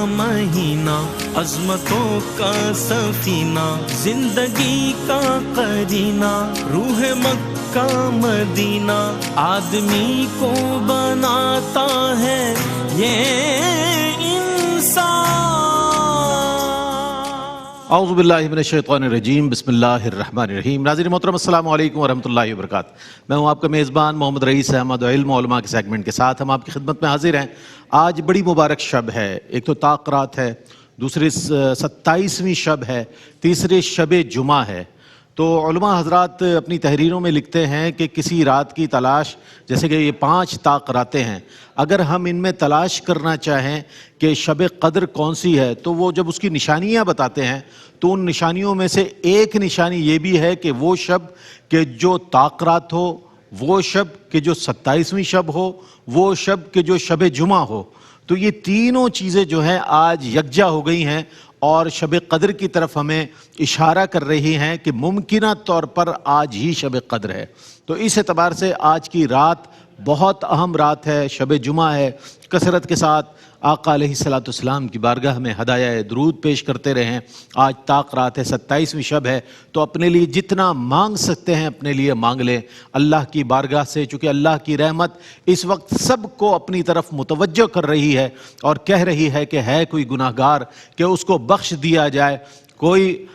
مہینہ، عظمتوں کا سفینہ، زندگی کا قرینہ، روح مکہ مدینہ، آدمی کو بناتا ہے یہ انسان۔ اعوذ باللہ من الشیطان الرجیم، بسم اللہ الرحمن الرحیم۔ ناظرین محترم، السلام علیکم ورحمۃ اللہ وبرکاتہ۔ میں ہوں آپ کا میزبان محمد رئیس احمد، علم و علماء کے سیگمنٹ کے ساتھ ہم آپ کی خدمت میں حاضر ہیں۔ آج بڑی مبارک شب ہے، ایک تو طاق رات ہے، دوسری 27ویں شب ہے، تیسری شب جمعہ ہے۔ تو علماء حضرات اپنی تحریروں میں لکھتے ہیں کہ کسی رات کی تلاش، جیسے کہ یہ 5 طاق راتیں ہیں، اگر ہم ان میں تلاش کرنا چاہیں کہ شب قدر کون سی ہے، تو وہ جب اس کی نشانیاں بتاتے ہیں تو ان نشانیوں میں سے ایک نشانی یہ بھی ہے کہ وہ شب کہ جو طاق رات ہو، وہ شب کہ جو 27ویں شب ہو، وہ شب کہ جو شب جمعہ ہو۔ تو یہ تینوں چیزیں جو ہیں آج یکجا ہو گئی ہیں اور شب قدر کی طرف ہمیں اشارہ کر رہی ہیں کہ ممکنہ طور پر آج ہی شب قدر ہے۔ تو اس اعتبار سے آج کی رات بہت اہم رات ہے، شب جمعہ ہے۔ کثرت کے ساتھ آقا علیہ السلام کی بارگاہ میں ہدایہ درود پیش کرتے رہیں۔ آج طاق رات ہے، 27ویں شب ہے، تو اپنے لیے جتنا مانگ سکتے ہیں اپنے لیے مانگ لیں اللہ کی بارگاہ سے، چونکہ اللہ کی رحمت اس وقت سب کو اپنی طرف متوجہ کر رہی ہے اور کہہ رہی ہے کہ ہے کوئی گناہ گار کہ اس کو بخش دیا جائے، کوئی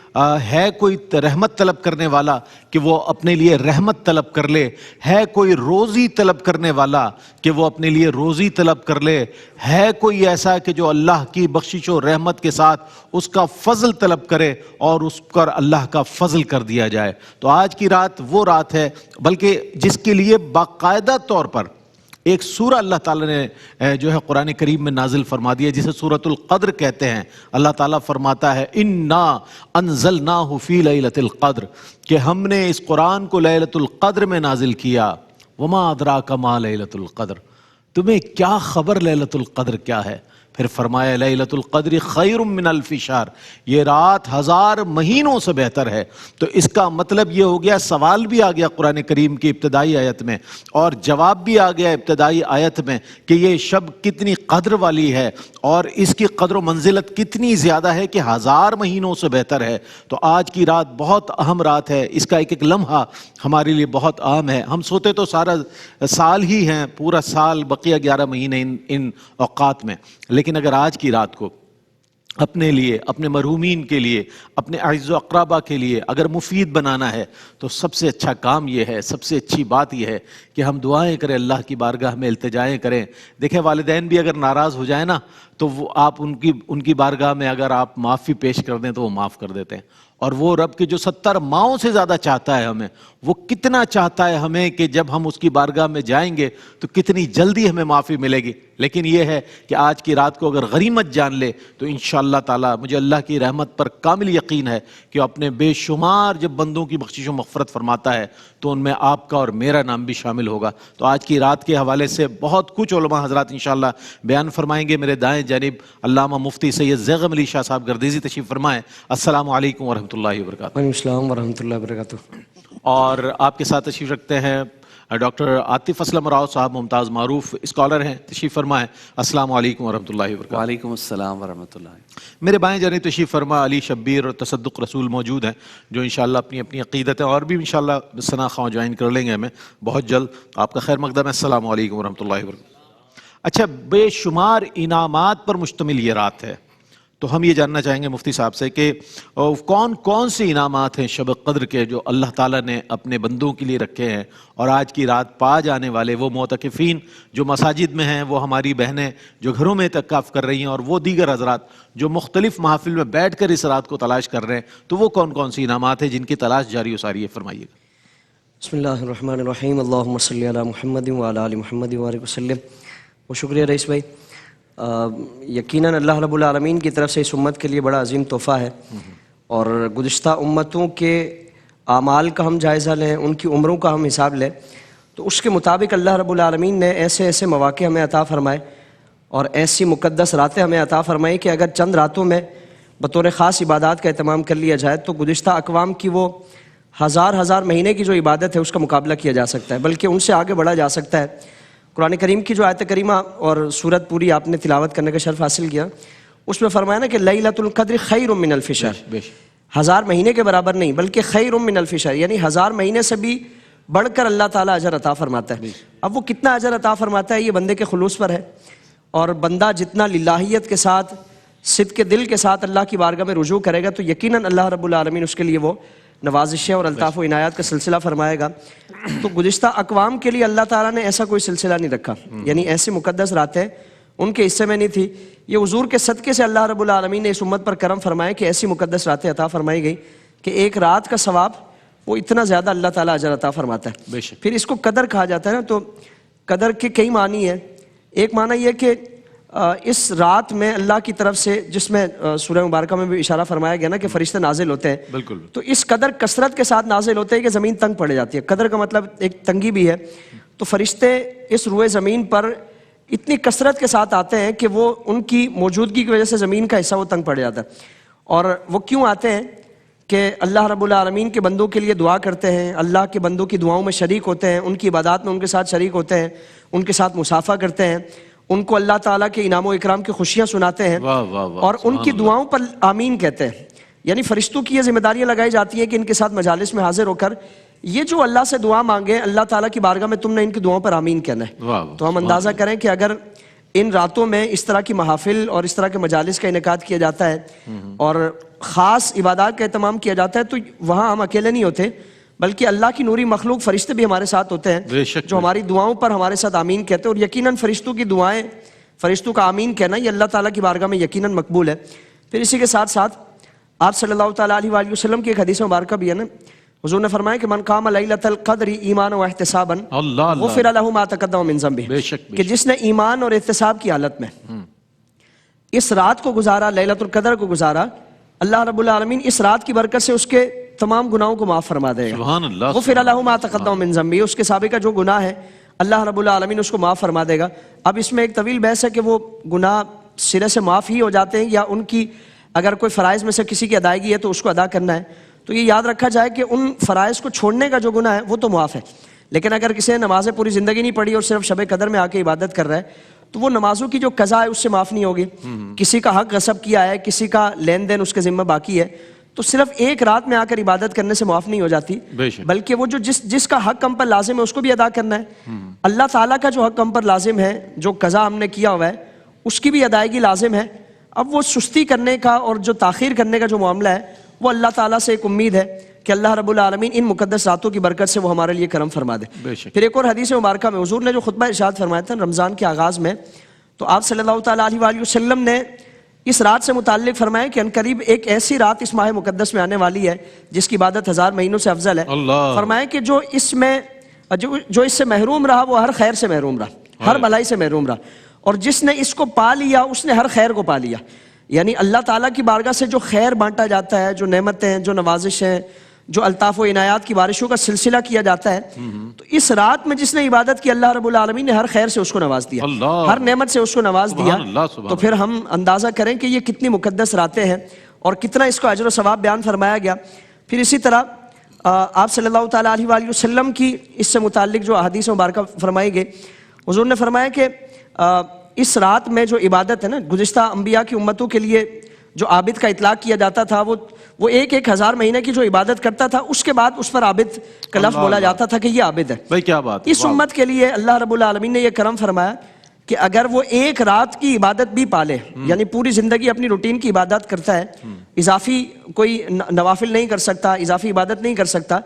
ہے کوئی رحمت طلب کرنے والا کہ وہ اپنے لیے رحمت طلب کر لے، ہے کوئی روزی طلب کرنے والا کہ وہ اپنے لیے روزی طلب کر لے، ہے کوئی ایسا کہ جو اللہ کی بخشش و رحمت کے ساتھ اس کا فضل طلب کرے اور اس پر اللہ کا فضل کر دیا جائے۔ تو آج کی رات وہ رات ہے، بلکہ جس کے لیے باقاعدہ طور پر ایک سورہ اللہ تعالیٰ نے جو ہے قرآن کریم میں نازل فرما دیا، جسے سورۃ القدر کہتے ہیں۔ اللہ تعالیٰ فرماتا ہے انا انزلناہ فی لیلۃ القدر، کہ ہم نے اس قرآن کو لیلۃ القدر میں نازل کیا۔ وما ادراک ما لیلۃ القدر، تمہیں کیا خبر لیلۃ القدر کیا ہے؟ پھر فرمایا لیلۃ القدر خیر من الف شہر، یہ رات 1000 مہینوں سے بہتر ہے۔ تو اس کا مطلب یہ ہو گیا، سوال بھی آ گیا قرآن کریم کی ابتدائی آیت میں اور جواب بھی آ گیا ابتدائی آیت میں کہ یہ شب کتنی قدر والی ہے اور اس کی قدر و منزلت کتنی زیادہ ہے کہ 1000 مہینوں سے بہتر ہے۔ تو آج کی رات بہت اہم رات ہے، اس کا ایک ایک لمحہ ہمارے لیے بہت اہم ہے۔ ہم سوتے تو سارا سال ہی ہیں، پورا سال، بقیہ 11 مہینے ان اوقات میں، لیکن اگر آج کی رات کو اپنے لیے، اپنے مرحومین کے لیے، اپنے اعز و اقربا کے لیے اگر مفید بنانا ہے تو سب سے اچھا کام یہ ہے، سب سے اچھی بات یہ ہے کہ ہم دعائیں کریں، اللہ کی بارگاہ میں التجائیں کریں۔ دیکھیں والدین بھی اگر ناراض ہو جائیں نا تو وہ آپ ان کی بارگاہ میں اگر آپ معافی پیش کر دیں تو وہ معاف کر دیتے ہیں۔ اور وہ رب کے جو 70 ماؤں سے زیادہ چاہتا ہے ہمیں، وہ کتنا چاہتا ہے ہمیں کہ جب ہم اس کی بارگاہ میں جائیں گے تو کتنی جلدی ہمیں معافی ملے گی۔ لیکن یہ ہے کہ آج کی رات کو اگر غنیمت جان لے تو انشاءاللہ تعالی مجھے اللہ کی رحمت پر کامل یقین ہے کہ اپنے بے شمار جب بندوں کی بخشش و مغفرت فرماتا ہے تو ان میں آپ کا اور میرا نام بھی شامل ہوگا۔ تو آج کی رات کے حوالے سے بہت کچھ علماء حضرات انشاءاللہ بیان فرمائیں گے۔ میرے دائیں جانب علامہ مفتی سید زیغم علی شاہ صاحب گردیزی تشریف فرمائیں۔ السلام علیکم ورحمۃ اللہ وبرکاتہ۔ وعلیکم السلام ورحمۃ اللہ وبرکاتہ۔ اور آپ کے ساتھ تشریف رکھتے ہیں ڈاکٹر عاطف اسلم راؤ صاحب، ممتاز معروف اسکالر ہیں، تشریف فرمائیں۔ السلام علیکم ورحمۃ اللہ وبرکاتہ۔ وعلیکم السلام ورحمۃ اللہ۔ میرے بائیں جانب تشریف فرما علی شبیر اور تصدق رسول موجود ہیں، جو انشاءاللہ اپنی اپنی عقیدت ہے اور بھی انشاءاللہ ثنا خواہ جوائن کر لیں گے ہمیں بہت جلد۔ آپ کا خیر مقدم ہے۔ السلام علیکم ورحمۃ اللہ وبرکاتہ۔ اچھا، بے شمار انعامات پر مشتمل یہ رات ہے، تو ہم یہ جاننا چاہیں گے مفتی صاحب سے کہ کون کون سے انعامات ہیں شب قدر کے جو اللہ تعالیٰ نے اپنے بندوں کے لیے رکھے ہیں، اور آج کی رات پا جانے والے وہ معتکفین جو مساجد میں ہیں، وہ ہماری بہنیں جو گھروں میں اعتکاف کر رہی ہیں، اور وہ دیگر حضرات جو مختلف محافل میں بیٹھ کر اس رات کو تلاش کر رہے ہیں، تو وہ کون کون سی انعامات ہیں جن کی تلاش جاری و ساری ہے؟ فرمائیے گا۔ بسم اللہ الرحمن الرحیم، اللہم صلی علی محمد وعلی آل محمد وبارک وسلم۔ بہت شکریہ رئیس بھائی۔ یقیناً اللہ رب العالمین کی طرف سے اس امت کے لیے بڑا عظیم تحفہ ہے، اور گزشتہ امتوں کے اعمال کا ہم جائزہ لیں، ان کی عمروں کا ہم حساب لیں، تو اس کے مطابق اللہ رب العالمین نے ایسے ایسے مواقع ہمیں عطا فرمائے اور ایسی مقدس راتیں ہمیں عطا فرمائی کہ اگر چند راتوں میں بطور خاص عبادات کا اہتمام کر لیا جائے تو گزشتہ اقوام کی وہ ہزار مہینے کی جو عبادت ہے اس کا مقابلہ کیا جا سکتا ہے، بلکہ ان سے آگے بڑھا جا سکتا ہے۔ قرآن کریم کی جو آیت کریمہ اور سورت پوری آپ نے تلاوت کرنے کا شرف حاصل کیا، اس میں فرمایا نا کہ لیلۃ القدر خیر من الف شہر، 1000 مہینے کے برابر نہیں بلکہ خیر من الف شہر، یعنی 1000 مہینے سے بھی بڑھ کر اللہ تعالیٰ اجر عطا فرماتا ہے۔ اب وہ کتنا اجر عطا فرماتا ہے یہ بندے کے خلوص پر ہے، اور بندہ جتنا للہیت کے ساتھ، صدق کے دل کے ساتھ اللہ کی بارگاہ میں رجوع کرے گا تو یقیناً اللہ رب العالمین اس کے لیے وہ نوازشیں اور الطاف و عنایات کا سلسلہ فرمائے گا۔ تو گزشتہ اقوام کے لیے اللہ تعالیٰ نے ایسا کوئی سلسلہ نہیں رکھا، یعنی ایسی مقدس راتیں ان کے حصے میں نہیں تھی۔ یہ حضور کے صدقے سے اللہ رب العالمین نے اس امت پر کرم فرمایا کہ ایسی مقدس راتیں عطا فرمائی گئی کہ ایک رات کا ثواب وہ اتنا زیادہ اللہ تعالیٰ اجر عطا فرماتا ہے۔ پھر اس کو قدر کہا جاتا ہے نا، تو قدر کے کئی معنی ہیں۔ ایک معنی یہ کہ اس رات میں اللہ کی طرف سے، جس میں سورہ مبارکہ میں بھی اشارہ فرمایا گیا نا کہ فرشتے نازل ہوتے ہیں، بالکل، تو اس قدر کثرت کے ساتھ نازل ہوتے ہیں کہ زمین تنگ پڑ جاتی ہے۔ قدر کا مطلب ایک تنگی بھی ہے، تو فرشتے اس روئے زمین پر اتنی کثرت کے ساتھ آتے ہیں کہ وہ ان کی موجودگی کی وجہ سے زمین کا حصہ وہ تنگ پڑ جاتا ہے۔ اور وہ کیوں آتے ہیں کہ اللہ رب العالمین کے بندوں کے لیے دعا کرتے ہیں، اللہ کے بندوں کی دعاؤں میں شریک ہوتے ہیں، ان کی عبادات میں ان کے ساتھ شریک ہوتے ہیں، ان کے ساتھ مصافحہ کرتے ہیں، ان کو اللہ تعالیٰ کے انعام و اکرام کی خوشیاں سناتے ہیں، اور ان کی دعاؤں پر آمین کہتے ہیں۔ یعنی فرشتوں کی یہ ذمہ داریاں لگائی جاتی ہیں کہ ان کے ساتھ مجالس میں حاضر ہو کر یہ جو اللہ سے دعا مانگے اللہ تعالیٰ کی بارگاہ میں تم نے ان کی دعاؤں پر آمین کہنا ہے۔ تو ہم اندازہ کریں کہ اگر ان راتوں میں اس طرح کی محافل اور اس طرح کے مجالس کا انعقاد کیا جاتا ہے اور خاص عبادات کا اہتمام کیا جاتا ہے تو وہاں ہم اکیلے نہیں ہوتے، بلکہ اللہ کی نوری مخلوق فرشتے بھی ہمارے ساتھ ہوتے ہیں جو ہماری دعاؤں پر ہمارے ساتھ آمین کہتے ہیں، اور یقیناً فرشتوں کی دعائیں، فرشتوں کا آمین کہنا یہ اللہ تعالیٰ کی بارگاہ میں یقیناً مقبول ہے۔ پھر اسی کے ساتھ ساتھ آپ صلی اللہ تعالیٰ علیہ وآلہ وسلم کی ایک حدیث مبارکہ بھی ہے نا، حضور نے فرمایا کہ من قام لیلۃ القدر ایمانا و احتسابا غفر له ما تقدم من ذنبه، کہ جس نے ایمان اور احتساب کی حالت میں اس رات کو گزارا، لیلۃ القدر کو گزارا، اللہ رب العالمین اس رات کی برکت سے اس کے تمام گناہوں کو معاف فرما دے گا۔ سبحان اللہ، غفر له ما تقدم من ذنبه، اس کے سابقہ جو گناہ ہے اللہ رب العالمین اس کو معاف فرما دے گا۔ اب اس میں ایک طویل بحث ہے کہ وہ گناہ سرے سے معاف ہی ہو جاتے ہیں یا ان کی اگر کوئی فرائض میں سے کسی کی ادائیگی ہے تو اس کو ادا کرنا ہے۔ تو یہ یاد رکھا جائے کہ ان فرائض کو چھوڑنے کا جو گناہ ہے وہ تو معاف ہے، لیکن اگر کسی نے نمازیں پوری زندگی نہیں پڑھی اور صرف شب قدر میں آ کے عبادت کر رہا ہے تو وہ نمازوں کی جو قضا ہے اس سے معاف نہیں ہوگی۔ کسی کا حق غصب کیا ہے، کسی کا لین دین اس کے ذمہ باقی ہے، تو صرف ایک رات میں آ کر عبادت کرنے سے معاف نہیں ہو جاتی، بلکہ وہ جو جس کا حق ہم پر لازم ہے اس کو بھی ادا کرنا ہے۔ اللہ تعالیٰ کا جو حق ہم پر لازم ہے، جو قضا ہم نے کیا ہوا ہے اس کی بھی ادائیگی لازم ہے۔ اب وہ سستی کرنے کا اور جو تاخیر کرنے کا جو معاملہ ہے وہ اللہ تعالیٰ سے ایک امید ہے کہ اللہ رب العالمین ان مقدس راتوں کی برکت سے وہ ہمارے لیے کرم فرما دے۔ پھر ایک اور حدیث مبارکہ میں حضور نے جو خطبہ ارشاد فرمایا تھا رمضان کے آغاز میں، تو آپ صلی اللہ تعالیٰ علیہ وآلہ وسلم نے اس رات سے متعلق فرمایا کہ عنقریب ایک ایسی رات اس ماہ مقدس میں آنے والی ہے جس کی عبادت 1000 مہینوں سے افضل ہے۔ فرمایا کہ جو اس میں جو اس سے محروم رہا وہ ہر خیر سے محروم رہا، ہر بھلائی سے محروم رہا، اور جس نے اس کو پا لیا اس نے ہر خیر کو پا لیا۔ یعنی اللہ تعالیٰ کی بارگاہ سے جو خیر بانٹا جاتا ہے، جو نعمتیں، جو نوازش ہیں، جو الطاف و عنایات کی بارشوں کا سلسلہ کیا جاتا ہے، تو اس رات میں جس نے عبادت کی اللہ رب العالمین نے ہر خیر سے اس کو نواز دیا، ہر نعمت سے اس کو نواز دیا۔ تو پھر ہم اندازہ کریں کہ یہ کتنی مقدس راتیں ہیں اور کتنا اس کو اجر و ثواب بیان فرمایا گیا۔ پھر اسی طرح آپ صلی اللہ تعالیٰ علیہ وآلہ وسلم کی اس سے متعلق جو احادیث مبارکہ فرمائی گئی، حضور نے فرمایا کہ اس رات میں جو عبادت ہے نا، گزشتہ انبیاء کی امتوں کے لیے جو عابد کا اطلاق کیا جاتا تھا وہ ایک 1000 مہینے کی جو عبادت کرتا تھا اس کے بعد اس پر عابد کا لفظ بولا جاتا تھا کہ یہ عابد ہے۔ بھائی کیا بات ہے، اس امت کے لیے اللہ رب العالمین نے یہ کرم فرمایا کہ اگر وہ ایک رات کی عبادت بھی پالے، یعنی پوری زندگی اپنی روٹین کی عبادت کرتا ہے، اضافی کوئی نوافل نہیں کر سکتا، اضافی عبادت نہیں کر سکتا،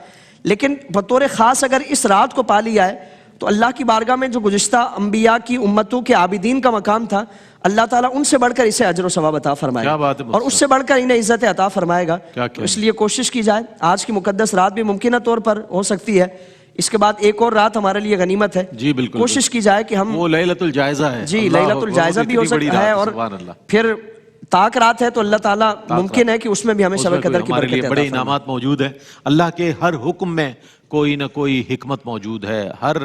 لیکن بطور خاص اگر اس رات کو پا لیا ہے تو اللہ کی بارگاہ میں جو گزشتہ انبیاء کی امتوں کے عابدین کا مقام تھا اللہ تعالیٰ ان سے بڑھ کر اسے اجر و ثواب عطا فرمائے گا، اور اس سے بڑھ کر انہیں عزت عطا فرمائے گا۔ تو اس لیے کوشش کی جائے، آج کی مقدس رات بھی ممکنہ طور پر ہو سکتی ہے، اس کے بعد ایک اور رات ہمارے لیے غنیمت ہے، جی بالکل کوشش کی جائے کہ ہم وہ لیلۃ الجائزہ ہے، جی لیلۃ الجائزہ بھی ہو سکتا ہے، اور پھر طاق رات ہے تو اللہ تعالیٰ ممکن ہے کہ اس میں بھی ہمیں شب قدر کی برکت عطا فرمائے۔ بڑے انعامات موجود ہیں، اللہ کے ہر حکم میں کوئی نہ کوئی حکمت موجود ہے. ہر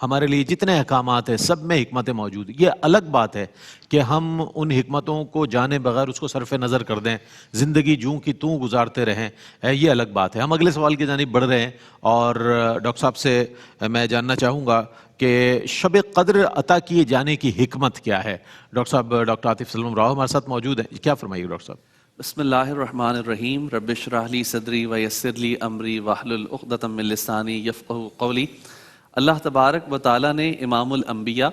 ہمارے لیے جتنے احکامات ہیں سب میں حکمتیں موجود ہیں. یہ الگ بات ہے کہ ہم ان حکمتوں کو جانے بغیر اس کو صرف نظر کر دیں, زندگی جوں کی توں گزارتے رہیں, یہ الگ بات ہے. ہم اگلے سوال کی جانب بڑھ رہے ہیں اور ڈاکٹر صاحب سے میں جاننا چاہوں گا کہ شب قدر عطا کیے جانے کی حکمت کیا ہے. ڈاکٹر صاحب ڈاکٹر عاطف سلم راؤ ہمارے ساتھ موجود ہیں, کیا فرمائیے ڈاکٹر صاحب؟ بسم اللہ الرحمن الرحیم. رب اشرح لی صدری ویسر لی امری واحلل عقدۃ من لسانی یفقہوا قولی. اللہ تبارک و تعالیٰ نے امام الانبیاء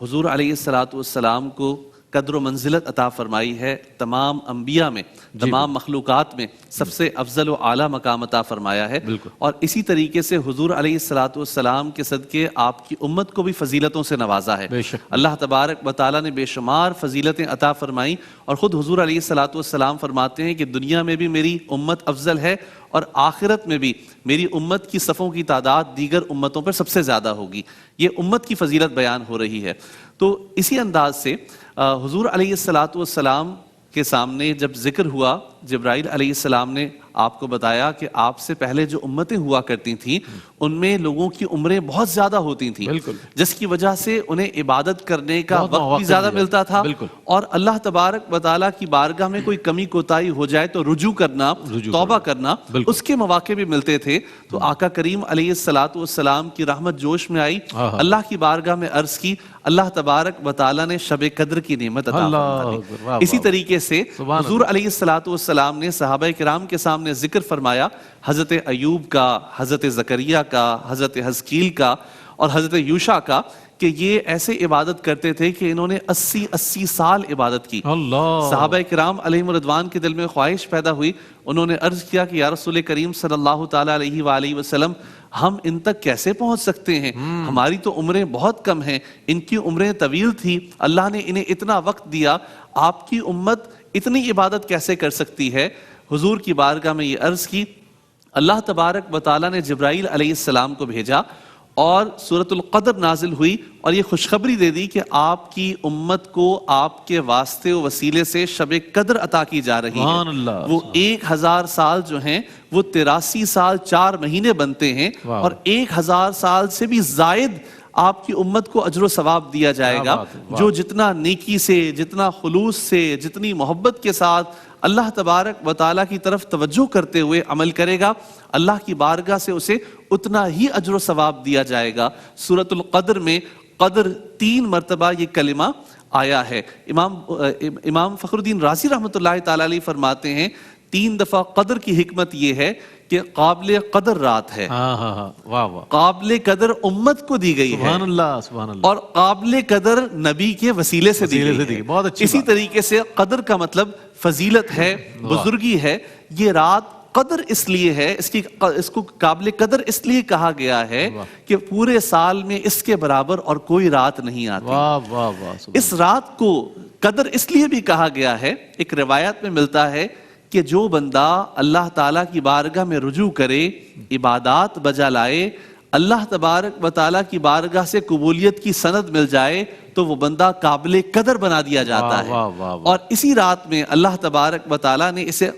حضور علیہ الصلاۃ والسلام کو قدر و منزلت عطا فرمائی ہے. تمام انبیاء میں, تمام مخلوقات میں سب سے افضل و اعلیٰ مقام عطا فرمایا ہے. اور اسی طریقے سے حضور علیہ الصلاۃ والسلام کے صدقے آپ کی امت کو بھی فضیلتوں سے نوازا ہے. اللہ تبارک و تعالیٰ نے بے شمار فضیلتیں عطا فرمائیں, اور خود حضور علیہ الصلاۃ والسلام فرماتے ہیں کہ دنیا میں بھی میری امت افضل ہے اور آخرت میں بھی میری امت کی صفوں کی تعداد دیگر امتوں پر سب سے زیادہ ہوگی. یہ امت کی فضیلت بیان ہو رہی ہے. تو اسی انداز سے حضور علیہ الصلاۃ والسلام کے سامنے جب ذکر ہوا, جبرائیل علیہ السلام نے آپ کو بتایا کہ آپ سے پہلے جو امتیں ہوا کرتی تھیں ان میں لوگوں کی عمریں بہت زیادہ ہوتی تھیں, جس کی وجہ سے انہیں عبادت کرنے کا وقت بھی زیادہ ملتا تھا, اور اللہ تبارک و تعالیٰ کی بارگاہ میں کوئی کمی کوتاہی ہو جائے تو رجوع کرنا, توبہ کرنا, اس کے مواقع بھی ملتے تھے. تو آقا کریم علیہ الصلاۃ والسلام کی رحمت جوش میں آئی, اللہ کی بارگاہ میں عرض کی, اللہ تبارک و تعالیٰ نے شب قدر کی نعمت عطا فرما دی. اسی طریقے سے حضور علیہ الصلاۃ والسلام نے صحابہ کرام کے سامنے ذکر فرمایا حضرت ایوب کا, حضرت زکریا کا, حضرت حزقیل کا اور حضرت یوشع کا, کہ یہ ایسے عبادت کرتے تھے کہ انہوں نے 80 سال عبادت کی. صحابہ کرام علیہم رضوان کے دل میں خواہش پیدا ہوئی, انہوں نے عرض کیا کہ یا رسول کریم صلی اللہ تعالیٰ علیہ وآلہ وسلم, ہم ان تک کیسے پہنچ سکتے ہیں؟ ہماری تو عمریں بہت کم ہیں, ان کی عمریں طویل تھی, اللہ نے انہیں اتنا وقت دیا, آپ کی امت اتنی عبادت کیسے کر سکتی ہے؟ حضور کی بارگاہ میں یہ عرض کی. اللہ تبارک و تعالیٰ نے جبرائیل علیہ السلام کو بھیجا اور سورۃ القدر نازل ہوئی اور یہ خوشخبری دے دی کہ آپ کی امت کو آپ کے واسطے و وسیلے سے شب قدر عطا کی جا رہی ہے. وہ 1000 سال جو ہیں وہ 83 سال 4 مہینے بنتے ہیں, اور 1000 سال سے بھی زائد آپ کی امت کو اجر و ثواب دیا جائے گا, جو جتنا نیکی سے, جتنا خلوص سے, جتنی محبت کے ساتھ اللہ تبارک و تعالیٰ کی طرف توجہ کرتے ہوئے عمل کرے گا, اللہ کی بارگاہ سے اسے اتنا ہی اجر و ثواب دیا جائے گا. سورۃ القدر میں قدر 3 مرتبہ یہ کلمہ آیا ہے. امام فخر الدین رازی رحمۃ اللہ تعالیٰ علیہ فرماتے ہیں 3 دفعہ قدر کی حکمت یہ ہے کہ قابل قدر رات ہے, قابل قدر امت کو دی گئی ہے, اور قابل قدر نبی کے وسیلے سے دی گئی ہے. اسی طریقے سے قدر کا مطلب فضیلت ہے, بزرگی ہے. یہ رات قدر اس لیے ہے, اس کو قابل قدر اس لیے کہا گیا ہے کہ پورے سال میں اس کے برابر اور کوئی رات نہیں آتی. اس رات کو قدر اس لیے بھی کہا گیا ہے, ایک روایت میں ملتا ہے کہ جو بندہ اللہ تعالیٰ کی بارگاہ میں رجوع کرے, عبادات بجا لائے, اللہ تبارک و تعالیٰ کی بارگاہ سے قبولیت کی سند مل جائے تو وہ بندہ قابل قدر بنا دیا جاتا ہے. اور اسی رات میں اللہ تبارک و تعالیٰ نے اسے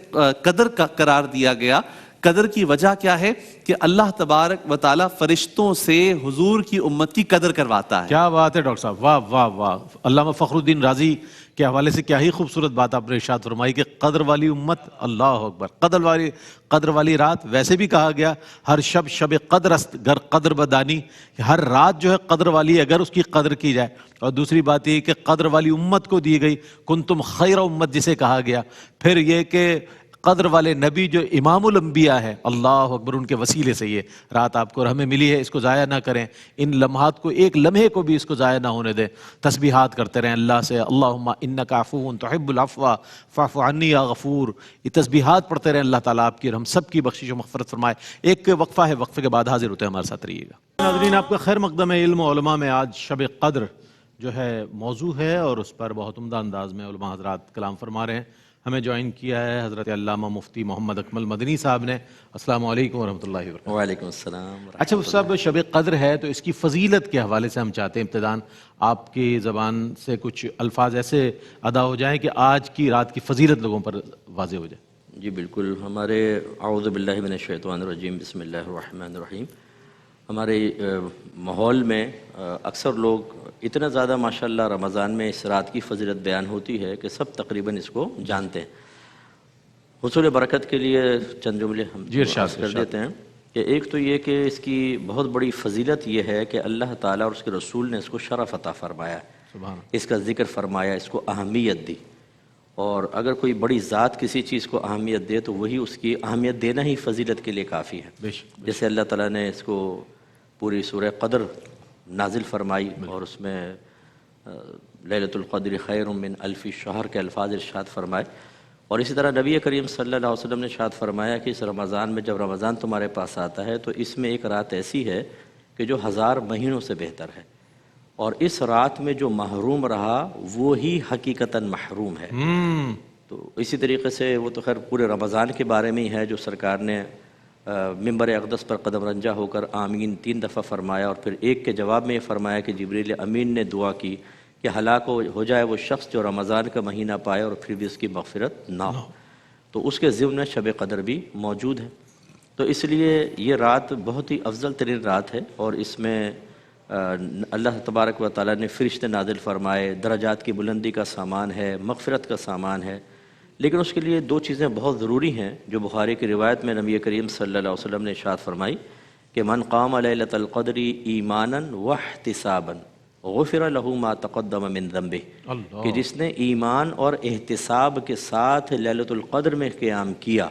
قدر کا قرار دیا گیا. قدر کی وجہ کیا ہے کہ اللہ تبارک و تعالیٰ فرشتوں سے حضور کی امت کی قدر کرواتا ہے. کیا بات ہے ڈاکٹر صاحب, واہ واہ واہ. علامہ فخر الدین رازی کے حوالے سے کیا ہی خوبصورت بات آپ نے ارشاد فرمائی کہ قدر والی امت, اللہ اکبر. قدر والی رات ویسے بھی کہا گیا ہر شب قدر است گر قدر بدانی, ہر رات جو ہے قدر والی اگر اس کی قدر کی جائے. اور دوسری بات یہ کہ قدر والی امت کو دی گئی, کنتم خیر امت جسے کہا گیا. پھر یہ کہ قدر والے نبی جو امام الانبیاء ہے, اللہ اکبر, ان کے وسیلے سے یہ رات آپ کو اور ہمیں ملی ہے. اس کو ضائع نہ کریں, ان لمحات کو, ایک لمحے کو بھی اس کو ضائع نہ ہونے دیں. تسبیحات کرتے رہیں اللہ سے, اللہم انک عفو تحب العفو فاعف عنی یا غفور. یہ تسبیحات پڑھتے رہیں, اللہ تعالیٰ آپ کی اور ہم سب کی بخشش و مغفرت فرمائے. ایک وقفہ ہے, وقفے کے بعد حاضر ہوتے ہیں, ہمارے ساتھ رہیے گا. ناظرین, آپ کا خیر مقدم ہے علم و علماء میں. آج شب قدر جو ہے موضوع ہے اور اس پر بہت عمدہ انداز میں علماء حضرات کلام فرما رہے ہیں. ہمیں جوائن کیا ہے حضرت علامہ مفتی محمد اکمل مدنی صاحب نے. السلام علیکم ورحمۃ اللہ وبرکاتہ. وعلیکم السلام. اچھا صاحب, شب قدر ہے تو اس کی فضیلت کے حوالے سے ہم چاہتے ہیں ابتداً آپ کی زبان سے کچھ الفاظ ایسے ادا ہو جائیں کہ آج کی رات کی فضیلت لوگوں پر واضح ہو جائے. جی بالکل. ہمارے اعوذ باللہ من الشیطان الرجیم, بسم اللہ الرحمن الرحیم. ہمارے ماحول میں اکثر لوگ اتنا زیادہ ماشاءاللہ رمضان میں اس رات کی فضیلت بیان ہوتی ہے کہ سب تقریباً اس کو جانتے ہیں۔ حصول برکت کے لیے چند جملے ہم عرض کر دیتے ہیں کہ ایک تو یہ کہ اس کی بہت بڑی فضیلت یہ ہے کہ اللہ تعالیٰ اور اس کے رسول نے اس کو شرف عطا فرمایا، اس کا ذکر فرمایا، اس کو اہمیت دی، اور اگر کوئی بڑی ذات کسی چیز کو اہمیت دے تو وہی اس کی اہمیت دینا ہی فضیلت کے لیے کافی ہے۔ جیسے اللہ تعالیٰ نے اس کو پوری سورہ قدر نازل فرمائی اور اس میں لیلۃ القدر خیر من الف شہر کے الفاظ ارشاد فرمائے، اور اسی طرح نبی کریم صلی اللہ علیہ وسلم نے ارشاد فرمایا کہ اس رمضان میں جب رمضان تمہارے پاس آتا ہے تو اس میں ایک رات ایسی ہے کہ جو 1000 مہینوں سے بہتر ہے، اور اس رات میں جو محروم رہا وہی حقیقتاً محروم ہے۔ تو اسی طریقے سے وہ تو خیر پورے رمضان کے بارے میں ہی ہے جو سرکار نے ممبر اقدس پر قدم رنجہ ہو کر آمین 3 دفعہ فرمایا، اور پھر ایک کے جواب میں یہ فرمایا کہ جبریل امین نے دعا کی کہ ہلاک ہو جائے وہ شخص جو رمضان کا مہینہ پائے اور پھر بھی اس کی مغفرت نہ ہو، تو اس کے ضمن میں شب قدر بھی موجود ہے۔ تو اس لیے یہ رات بہت ہی افضل ترین رات ہے، اور اس میں اللہ تبارک و تعالیٰ نے فرشتے نازل فرمائے، درجات کی بلندی کا سامان ہے، مغفرت کا سامان ہے، لیکن اس کے لیے 2 چیزیں بہت ضروری ہیں جو بخاری کی روایت میں نبی کریم صلی اللہ علیہ وسلم نے ارشاد فرمائی کہ من قام لیلۃ القدر ایمانا واحتسابا غفر له ما تقدم من ذنبه، کہ جس نے ایمان اور احتساب کے ساتھ لیلۃ القدر میں قیام کیا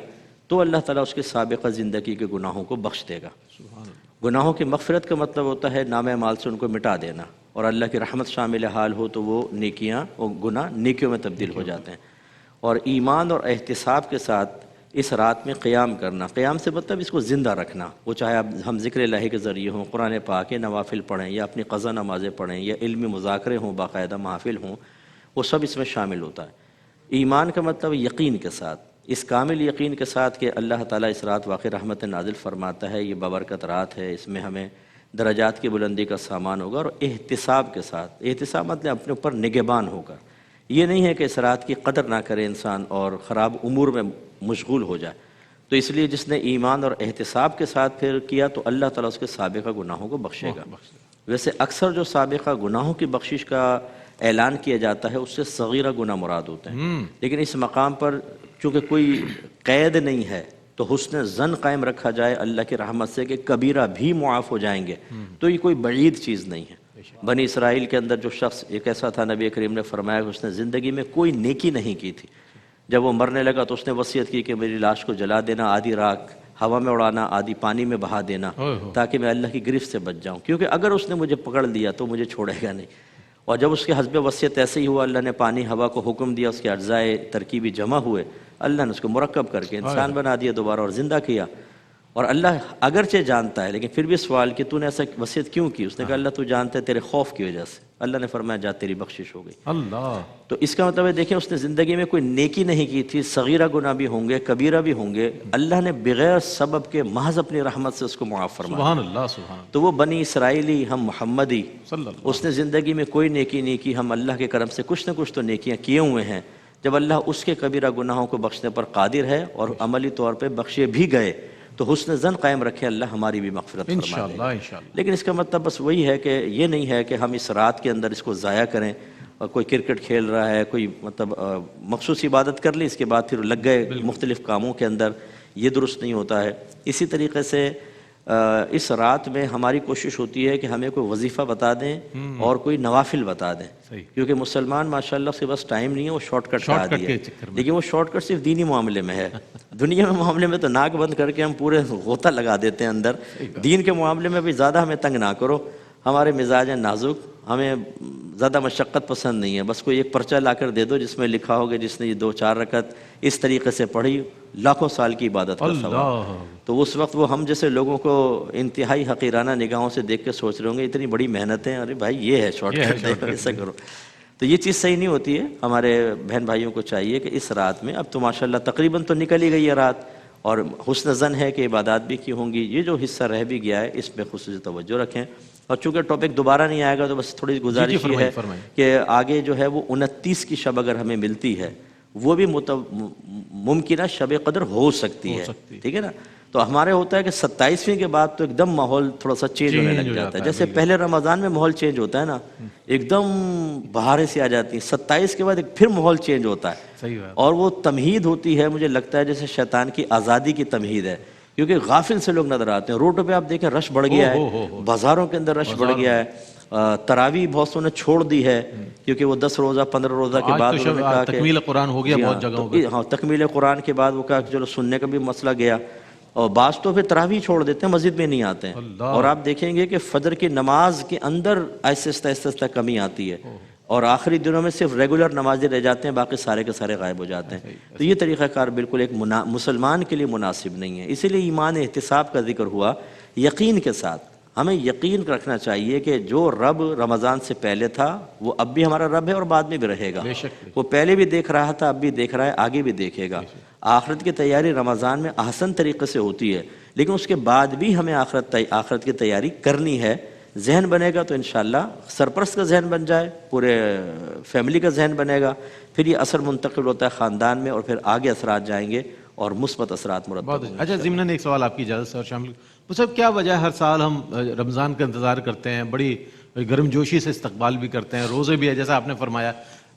تو اللہ تعالیٰ اس کے سابقہ زندگی کے گناہوں کو بخش دے گا۔ گناہوں کی مغفرت کا مطلب ہوتا ہے نام اعمال سے ان کو مٹا دینا، اور اللہ کی رحمت شامل حال ہو تو وہ نیکیاں اور گناہ نیکیوں میں تبدیل ہو جاتے ہیں۔ اور ایمان اور احتساب کے ساتھ اس رات میں قیام کرنا، قیام سے مطلب اس کو زندہ رکھنا، وہ چاہے ہم ذکر الہی کے ذریعے ہوں، قرآن پاک کے نوافل پڑھیں، یا اپنی قضا نمازیں پڑھیں، یا علمی مذاکرے ہوں، باقاعدہ محافل ہوں، وہ سب اس میں شامل ہوتا ہے۔ ایمان کا مطلب یقین کے ساتھ، اس کامل یقین کے ساتھ کہ اللہ تعالیٰ اس رات واقع رحمت نازل فرماتا ہے، یہ بابرکت رات ہے، اس میں ہمیں درجات کی بلندی کا سامان ہوگا، اور احتساب کے ساتھ، احتساب مطلب اپنے اوپر نگہبان ہوگا، یہ نہیں ہے کہ اس رات کی قدر نہ کرے انسان اور خراب امور میں مشغول ہو جائے۔ تو اس لیے جس نے ایمان اور احتساب کے ساتھ پھر کیا تو اللہ تعالیٰ اس کے سابقہ گناہوں کو بخشے گا۔ ویسے اکثر جو سابقہ گناہوں کی بخشش کا اعلان کیا جاتا ہے اس سے صغیرہ گناہ مراد ہوتے ہیں، لیکن اس مقام پر چونکہ کوئی قید نہیں ہے تو حسن ظن قائم رکھا جائے اللہ کی رحمت سے کہ کبیرہ بھی معاف ہو جائیں گے، تو یہ کوئی بعید چیز نہیں ہے۔ بنی اسرائیل کے اندر جو شخص ایک ایسا تھا، نبی کریم نے فرمایا کہ اس نے زندگی میں کوئی نیکی نہیں کی تھی، جب وہ مرنے لگا تو اس نے وصیت کی کہ میری لاش کو جلا دینا، آدھی راکھ ہوا میں اڑانا، آدھی پانی میں بہا دینا، تاکہ میں اللہ کی گرفت سے بچ جاؤں، کیونکہ اگر اس نے مجھے پکڑ لیا تو مجھے چھوڑے گا نہیں۔ اور جب اس کے حسب وصیت ایسے ہی ہوا، اللہ نے پانی ہوا کو حکم دیا، اس کے اجزائے ترکیبی جمع ہوئے، اللہ نے اس کو مرکب کر کے انسان بنا دیا دوبارہ اور زندہ کیا۔ اور اللہ اگرچہ جانتا ہے لیکن پھر بھی سوال کہ تو نے ایسا وصیت کیوں کی؟ اس نے کہا اللہ تو جانتا ہے، تیرے خوف کی وجہ سے۔ اللہ نے فرمایا جا تیری بخشش ہو گئی۔ اللہ، تو اس کا مطلب ہے دیکھیں اس نے زندگی میں کوئی نیکی نہیں کی تھی، صغیرہ گناہ بھی ہوں گے، کبیرہ بھی ہوں گے، اللہ نے بغیر سبب کے محض اپنی رحمت سے اس کو معاف فرمایا۔ سبحان اللہ، سبحان اللہ۔ تو وہ بنی اسرائیلی، ہم محمدی، اس نے زندگی میں کوئی نیکی نہیں کی، ہم اللہ کے کرم سے کچھ نہ کچھ تو نیکیاں کیے ہوئے ہیں۔ جب اللہ اس کے کبیرہ گناہوں کو بخشنے پر قادر ہے اور عملی طور پہ بخشے بھی گئے تو حسن ظن قائم رکھے، اللہ ہماری بھی مغفرت فرما دے گا۔ لیکن اس کا مطلب بس وہی ہے کہ یہ نہیں ہے کہ ہم اس رات کے اندر اس کو ضائع کریں، اور کوئی کرکٹ کھیل رہا ہے، کوئی مطلب مخصوص عبادت کر لی، اس کے بعد پھر لگ گئے مختلف کاموں کے اندر، یہ درست نہیں ہوتا ہے۔ اسی طریقے سے اس رات میں ہماری کوشش ہوتی ہے کہ ہمیں کوئی وظیفہ بتا دیں اور کوئی نوافل بتا دیں، کیونکہ مسلمان ماشاءاللہ اس کے پاس ٹائم نہیں ہے، وہ شارٹ کٹ کا عادی ہے، لیکن وہ شارٹ کٹ صرف دینی معاملے میں ہے۔ دنیا میں معاملے میں تو ناک بند کر کے ہم پورے غوطہ لگا دیتے ہیں اندر، دین کے معاملے میں بھی زیادہ ہمیں تنگ نہ کرو، ہمارے مزاج ہیں نازک، ہمیں زیادہ مشقت پسند نہیں ہے، بس کوئی ایک پرچہ لا کر دے دو جس میں لکھا ہوگا جس نے یہ 2-4 رکعت اس طریقے سے پڑھی لاکھوں سال کی عبادت کا ثواب۔ تو اس وقت وہ ہم جیسے لوگوں کو انتہائی حقیرانہ نگاہوں سے دیکھ کے سوچ رہے ہوں گے اتنی بڑی محنتیں، ارے بھائی یہ ہے شارٹ کٹ، ایسا کرو، تو یہ چیز صحیح نہیں ہوتی ہے۔ ہمارے بہن بھائیوں کو چاہیے کہ اس رات میں، اب تو ماشاءاللہ تقریباً تو نکل ہی گئی ہے رات، اور حسن ظن ہے کہ عبادات بھی کی ہوں گی، یہ جو حصہ رہ بھی گیا ہے اس پہ خصوصی توجہ رکھیں۔ اور چونکہ ٹاپک دوبارہ نہیں آئے گا تو بس تھوڑی گزارش یہ ہے کہ آگے جو ہے وہ 29 کی شب اگر ہمیں ملتی ہے وہ بھی ممکنہ شب قدر ہو سکتی ہے، ٹھیک ہے نا. تو ہمارے ہوتا ہے کہ 27ویں کے بعد تو ایک دم ماحول تھوڑا سا چینج ہونے لگ جاتا ہے. جیسے پہلے رمضان میں ماحول چینج ہوتا ہے نا، ایک دم بہاریں سی آ جاتی ہیں، 27 کے بعد ایک پھر ماحول چینج ہوتا ہے. اور وہ تمہید ہوتی ہے، مجھے لگتا ہے جیسے شیطان کی آزادی کی تمہید ہے، کیونکہ غافل سے لوگ نظر آتے ہیں. روڈوں پہ آپ دیکھیں رش بڑھ گیا ہے، بازاروں کے اندر رش بڑھ گیا ہے. تراویح بہت سو نے چھوڑ دی ہے، کیونکہ وہ 10 روزہ 15 روزہ کے بعد انہوں نے کہا کہ تکمیل قرآن ہو گیا بہت جگہوں پہ. ہاں، تکمیل قرآن کے بعد وہ کہا کہ چلو سننے کا بھی مسئلہ گیا. اور بعض تو پھر تراویح چھوڑ دیتے ہیں، مسجد میں نہیں آتے ہیں. اور آپ دیکھیں گے کہ فجر کی نماز کے اندر آہستہ آہستہ کمی آتی ہے، اور آخری دنوں میں صرف ریگولر نمازیں رہ جاتے ہیں، باقی سارے کے سارے غائب ہو جاتے ہیں. تو یہ طریقہ کار بالکل ایک مسلمان کے لیے مناسب نہیں ہے. اسی لیے ایمان احتساب کا ذکر ہوا. یقین کے ساتھ ہمیں یقین رکھنا چاہیے کہ جو رب رمضان سے پہلے تھا وہ اب بھی ہمارا رب ہے اور بعد میں بھی رہے گا. وہ پہلے بھی دیکھ رہا تھا، اب بھی دیکھ رہا ہے، آگے بھی دیکھے گا. آخرت کی تیاری رمضان میں احسن طریقے سے ہوتی ہے، لیکن اس کے بعد بھی ہمیں آخرت کی تیاری کرنی ہے. ذہن بنے گا تو انشاءاللہ سرپرست کا ذہن بن جائے، پورے فیملی کا ذہن بنے گا، پھر یہ اثر منتقل ہوتا ہے خاندان میں، اور پھر آگے اثرات جائیں گے اور مثبت اثرات مرتب ہوں گے. اچھا، ضمن ایک سوال آپ کی اجازت سے اور شامل. صاحب کیا وجہ ہے ہر سال ہم رمضان کا انتظار کرتے ہیں، بڑی گرم جوشی سے استقبال بھی کرتے ہیں، روزے بھی ہے جیسا آپ نے فرمایا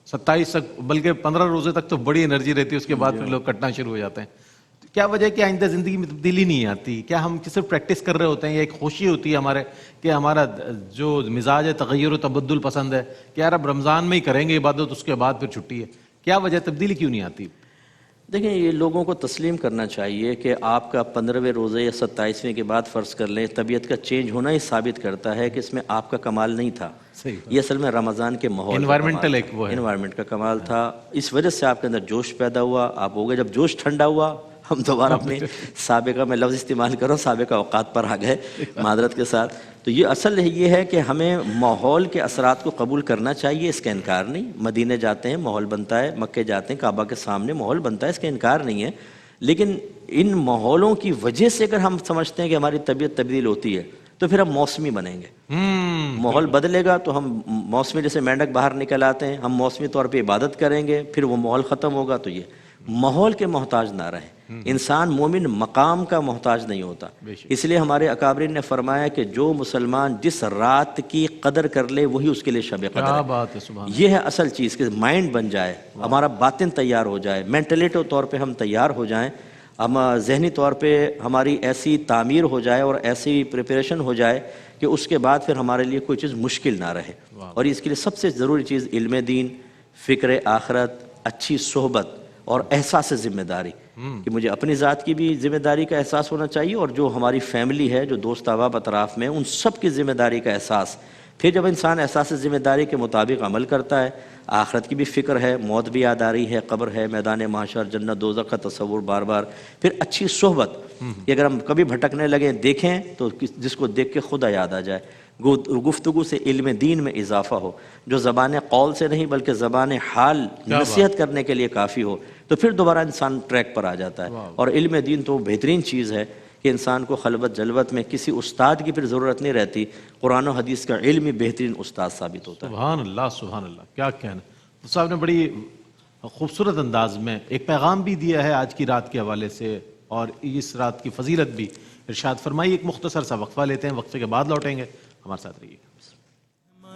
27 تک، بلکہ 15 روزے تک تو بڑی انرجی رہتی ہے، اس کے بعد پھر لوگ کٹنا شروع ہو جاتے ہیں. کیا وجہ ہے کہ آئندہ زندگی میں تبدیلی نہیں آتی؟ کیا ہم صرف پریکٹس کر رہے ہوتے ہیں، یا ایک خوشی ہوتی ہے ہمارے کہ ہمارا جو مزاج ہے تغیر و تبدل پسند ہے کہ یار اب رمضان میں ہی کریں گے عبادت، اس کے بعد پھر چھٹی ہے؟ کیا وجہ، تبدیلی کیوں نہیں آتی؟ دیکھیں، یہ لوگوں کو تسلیم کرنا چاہیے کہ آپ کا 15ویں روزے یا 27ویں کے بعد فرض کر لیں، طبیعت کا چینج ہونا ہی ثابت کرتا ہے کہ اس میں آپ کا کمال نہیں تھا. یہ اصل میں رمضان کے ماحول انوائرمنٹ کا کمال تھا. اس وجہ سے آپ کے اندر جوش پیدا ہوا، آپ ہو گئے. جب جوش ٹھنڈا ہوا، ہم دوبارہ اپنے سابقہ میں لفظ استعمال کرو، سابقہ اوقات پر آ گئے معذرت کے ساتھ. تو یہ اصل یہ ہے کہ ہمیں ماحول کے اثرات کو قبول کرنا چاہیے، اس کا انکار نہیں. مدینے جاتے ہیں ماحول بنتا ہے، مکے جاتے ہیں کعبہ کے سامنے ماحول بنتا ہے، اس کا انکار نہیں ہے. لیکن ان ماحولوں کی وجہ سے اگر ہم سمجھتے ہیں کہ ہماری طبیعت تبدیل ہوتی ہے تو پھر ہم موسمی بنیں گے. ماحول بدلے گا تو ہم موسمی، جیسے مینڈک باہر نکل آتے ہیں، ہم موسمی طور پہ عبادت کریں گے، پھر وہ ماحول ختم ہوگا. تو یہ ماحول کے محتاج نہ رہیں. انسان مومن مقام کا محتاج نہیں ہوتا. اس لیے ہمارے اکابرین نے فرمایا کہ جو مسلمان جس رات کی قدر کر لے وہی اس کے لیے شب قدر ہے. یہ ہے اصل چیز کہ مائنڈ بن جائے، ہمارا باطن تیار ہو جائے، مینٹلیٹو طور پہ ہم تیار ہو جائیں، ہم ذہنی طور پہ ہماری ایسی تعمیر ہو جائے اور ایسی پریپریشن ہو جائے کہ اس کے بعد پھر ہمارے لیے کوئی چیز مشکل نہ رہے. اور اس کے لیے سب سے ضروری چیز علم دین، فکر آخرت، اچھی صحبت اور احساس ذمہ داری، کہ مجھے اپنی ذات کی بھی ذمہ داری کا احساس ہونا چاہیے، اور جو ہماری فیملی ہے، جو دوست احباب اطراف میں، ان سب کی ذمہ داری کا احساس. پھر جب انسان احساس ذمہ داری کے مطابق عمل کرتا ہے، آخرت کی بھی فکر ہے، موت بھی یاد آ رہی ہے، قبر ہے، میدان محشر، جنت دوزخ کا تصور بار بار، پھر اچھی صحبت کہ اگر ہم کبھی بھٹکنے لگیں دیکھیں تو جس کو دیکھ کے خدا یاد آ جائے. گفتگو سے علم دین میں اضافہ ہو، جو زبان قول سے نہیں بلکہ زبان حال نصیحت کرنے کے لیے کافی ہو، تو پھر دوبارہ انسان ٹریک پر آ جاتا ہے. اور علم دین تو بہترین چیز ہے کہ انسان کو خلوت جلوت میں کسی استاد کی پھر ضرورت نہیں رہتی. قرآن و حدیث کا علم ہی بہترین استاد ثابت ہوتا ہے. سبحان اللہ، سبحان اللہ، کیا کہنا. تو صاحب نے بڑی خوبصورت انداز میں ایک پیغام بھی دیا ہے آج کی رات کے حوالے سے، اور اس رات کی فضیلت بھی ارشاد فرمائی. ایک مختصر سا وقفہ لیتے ہیں، وقفے کے بعد لوٹیں گے. ہمارے ساتھ رہیے.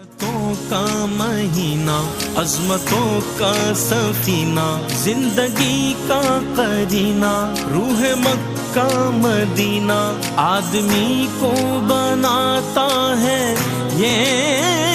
عظمتوں کا مہینہ، عظمتوں کا سفینہ، زندگی کا قرینہ، روح مکہ مدینہ، آدمی کو بناتا ہے یہ